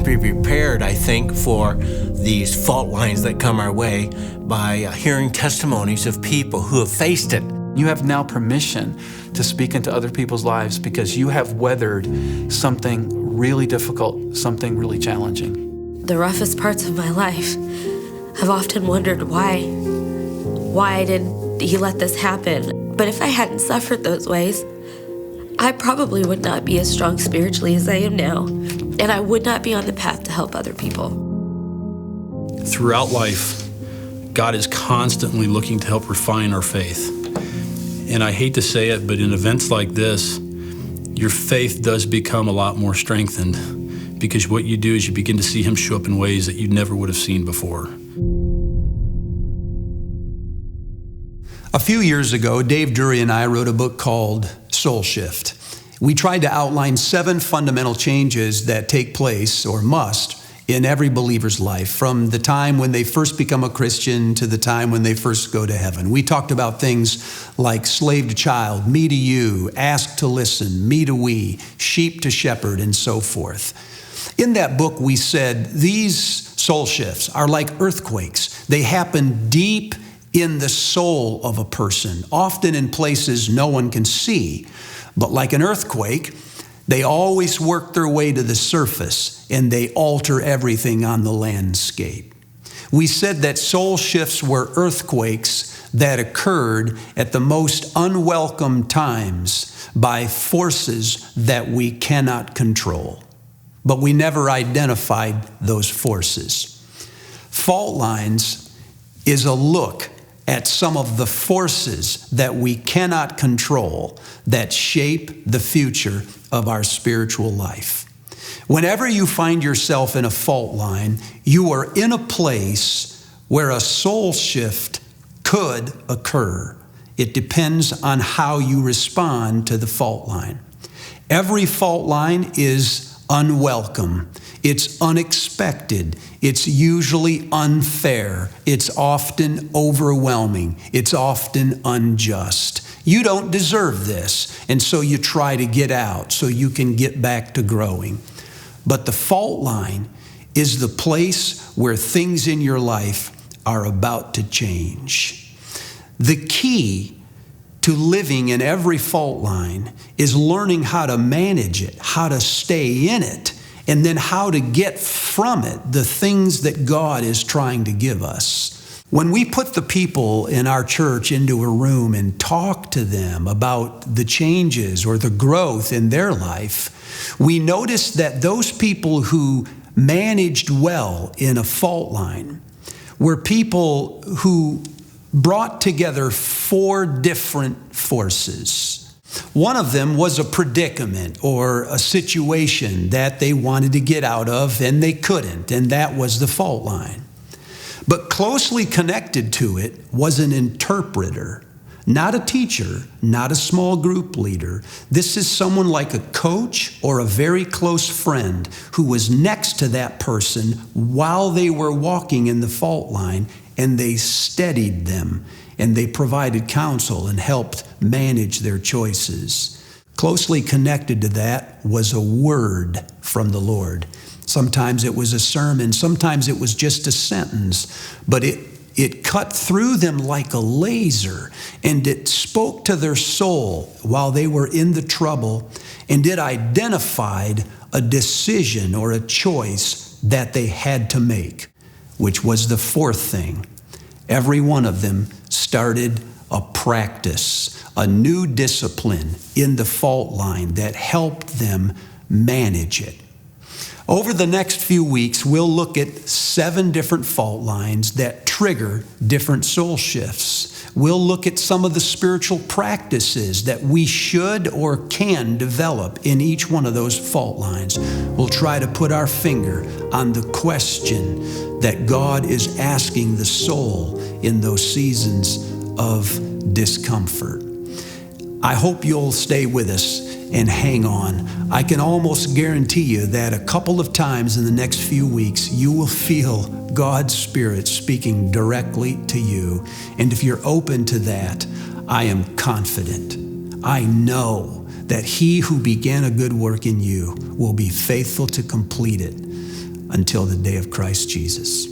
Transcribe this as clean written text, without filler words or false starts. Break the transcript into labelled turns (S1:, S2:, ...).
S1: can be prepared, I think, for these fault lines that come our way by hearing testimonies of people who have faced it.
S2: You have now permission to speak into other people's lives because you have weathered something really difficult, something really challenging.
S3: The roughest parts of my life, I've often wondered why did he let this happen? But if I hadn't suffered those ways, I probably would not be as strong spiritually as I am now, and I would not be on the path to help other people.
S4: Throughout life, God is constantly looking to help refine our faith. And I hate to say it, but in events like this, your faith does become a lot more strengthened because what you do is you begin to see him show up in ways that you never would have seen before.
S5: A few years ago, Dave Drury and I wrote a book called Soul Shift. We tried to outline 7 fundamental changes that take place, or must, in every believer's life, from the time when they first become a Christian to the time when they first go to heaven. We talked about things like slave to child, me to you, ask to listen, me to we, sheep to shepherd, and so forth. In that book, we said these soul shifts are like earthquakes. They happen deep in the soul of a person, often in places no one can see. But like an earthquake, they always work their way to the surface and they alter everything on the landscape. We said that soul shifts were earthquakes that occurred at the most unwelcome times by forces that we cannot control. But we never identified those forces. Fault Lines is a look at some of the forces that we cannot control that shape the future of our spiritual life. Whenever you find yourself in a fault line, you are in a place where a soul shift could occur. It depends on how you respond to the fault line. Every fault line is unwelcome. It's unexpected. It's usually unfair. It's often overwhelming. It's often unjust. You don't deserve this, and so you try to get out so you can get back to growing. But the fault line is the place where things in your life are about to change. The key to living in every fault line is learning how to manage it, how to stay in it, and then how to get from it the things that God is trying to give us. When we put the people in our church into a room and talk to them about the changes or the growth in their life, we notice that those people who managed well in a fault line were people who brought together 4 different forces. One of them was a predicament or a situation that they wanted to get out of and they couldn't, and that was the fault line. But closely connected to it was an interpreter, not a teacher, not a small group leader. This is someone like a coach or a very close friend who was next to that person while they were walking in the fault line, and they steadied them and they provided counsel and helped manage their choices. Closely connected to that was a word from the Lord. Sometimes it was a sermon, sometimes it was just a sentence, but it cut through them like a laser, and it spoke to their soul while they were in the trouble, and it identified a decision or a choice that they had to make, which was the 4th thing. Every one of them started a practice, a new discipline in the fault line that helped them manage it. Over the next few weeks, we'll look at 7 different fault lines that trigger different soul shifts. We'll look at some of the spiritual practices that we should or can develop in each one of those fault lines. We'll try to put our finger on the question that God is asking the soul in those seasons of discomfort. I hope you'll stay with us and hang on. I can almost guarantee you that a couple of times in the next few weeks, you will feel God's Spirit speaking directly to you. And if you're open to that, I am confident. I know that He who began a good work in you will be faithful to complete it until the day of Christ Jesus.